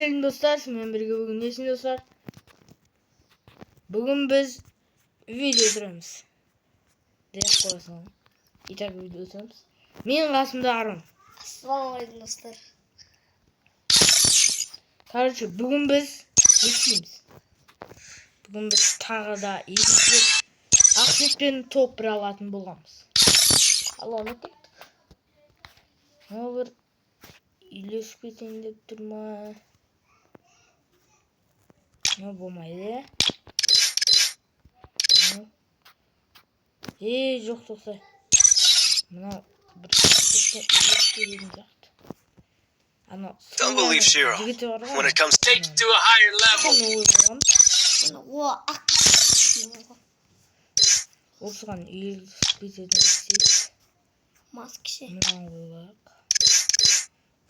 Selam dostlar, sizinle birlikte bugün nesin dostlar? Bugün biz video süremiz. Direkt koyalım. İtak video süremiz. Benim karşımda Arun. Assalamualaikum dostlar. Kardeşim bugün biz neşimiz? Bugün biz tағы da izleyip Akset'ten top bir alатын bolamız. Allah'ını tek. Ne bir iyileşip keteyim dep durma. Ne bulmaydı? Жоқ тоқтай. Мынау бір Don't believe Shiro. When it comes take to a higher level. Осыған үйіліп кететін істейді. Маскisi. Мынаны ойлайық.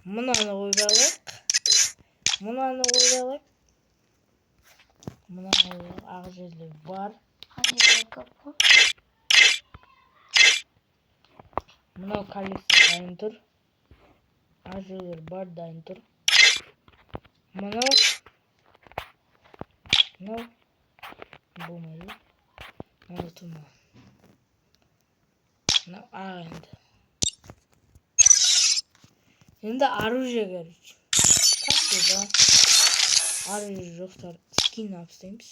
Мынаны ойлайық. Мынаны ойлайық. Мынаны ойлайық. Ақ жерлер бар. Мынау коллекция дайын тұр. Ақ жерлер бар дайын тұр. Мынау болмайды. Мынау тұрма. Мынау ақ енді. Енді оружие короче. Как да? Оружие жоқтар скин апстаймыз.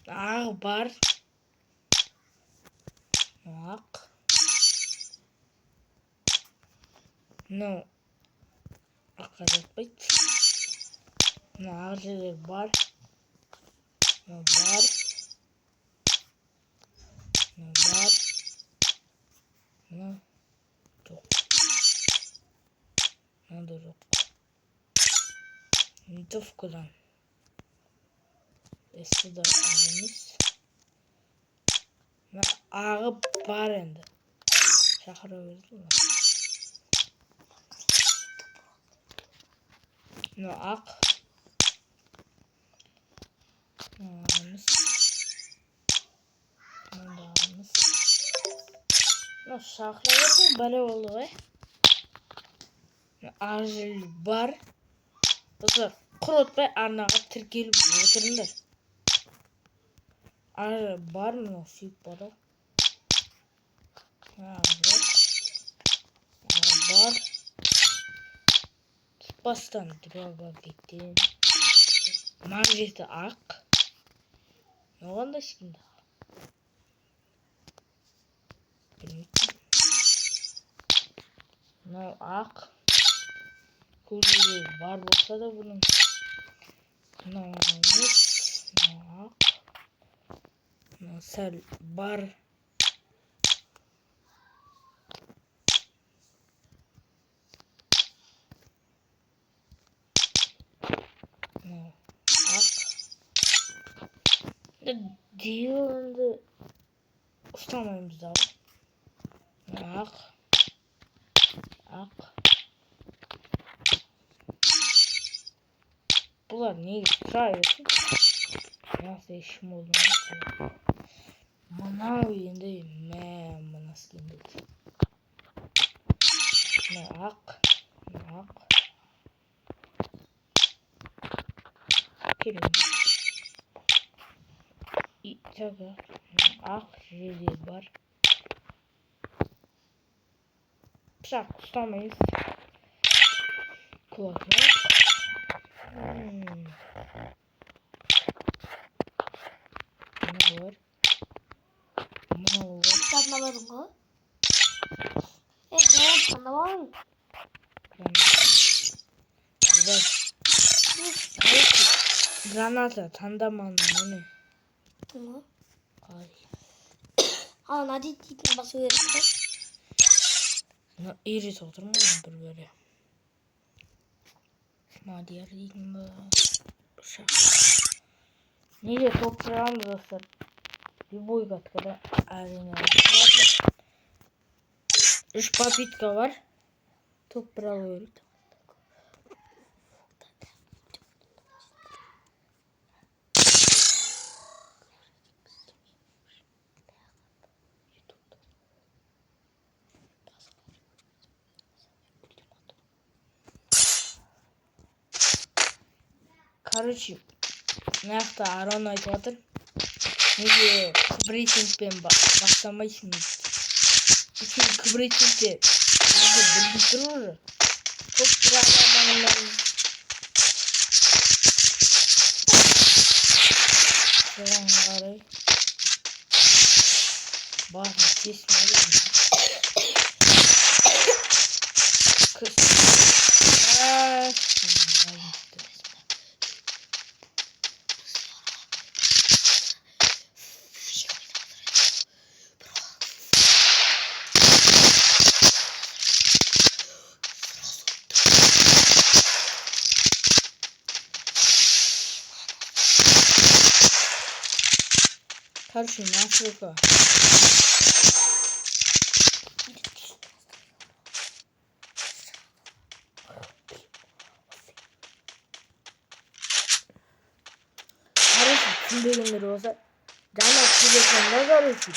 Ақ бар. Ақ. Мынау аққа жатпайды. Мынау ақ жерлер бар. Мынау бар. Мынау бар. Мынау жоқ. Мынау да жоқ. Винтовкадан. Эсті да ағымыз. Ағы бар енді. Шақыра берді ма? Мынау ақ. Мынау ағымыз. Мынау да ағымыз. Мынау шақыра берді бәле болды ғой. Ақ жерлер бар. Достар, құротпай арнаға тіркеліп отырыңдар. Ар бар мынау сүйіп бада. Бар. Тұтпастан дұрага кеттен. Мағжеті ақ. Оған да ешкімді ақ. Білмейтін. Мынау ақ. Көзі бар болса да бұның. Мынау ақ. Сәл бар. Ақ. Дегенді ұстамаймыз да. Ақ. Ақ. Бұлар неге тұра берсін? Nasıl işim olduğunu. Manav енді мына скинді. Ақ. Ақ. Келем. Итаға. Ақ жерлер бар. Пышақ ұстамайыз. Kulaklar. Ne var? Sana var mı? Sana var mı? Güzel. Granata tandamanı ne? Tamam. Ay. Ha, hadi tipe basıyorum. İri oturma bir böyle. Hadi yarayım mı? Neyle toprağım dostlar? Любой katkada arena var. 3 papitka var. Toprağı alıyoruz. Короче, мына жақта Арон айтып жатыр. Неге кібрейтингпен бастамайсың дейді. Өйткені кібрейтингте бізді білмей тұр уже. Көп программалар. Соған қарай. Басын кесіп алайын. Короче, настройка. Короче, түсінбегендер болса, жаңа телефонда короче.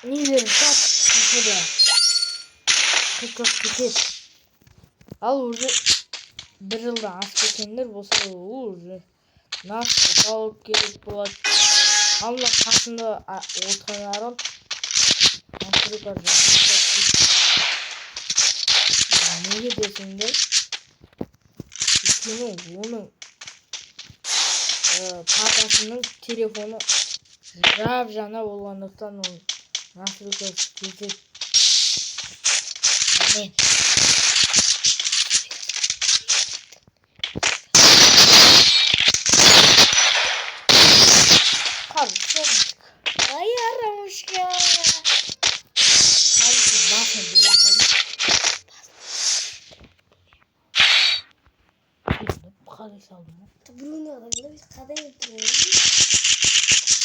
Нелер сат, қасыда. Қырқып кетеді. Ал уже бір жылдан асып кеткендер болса, уже настройка алып керек болады. Ал мына қасында отырған Арон настройка неге десеңдер, өйткені оның папасының телефоны жап-жаңа болғандықтан ол настройкасы кетеді. Ай, Арамушка. Қалай салдым? Біреуіне адамда біз қадай өттірмейді.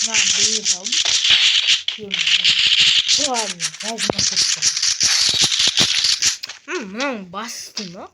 Мынаны біреуіне салдым. Соған жазма кетті. Мынаның басты ма?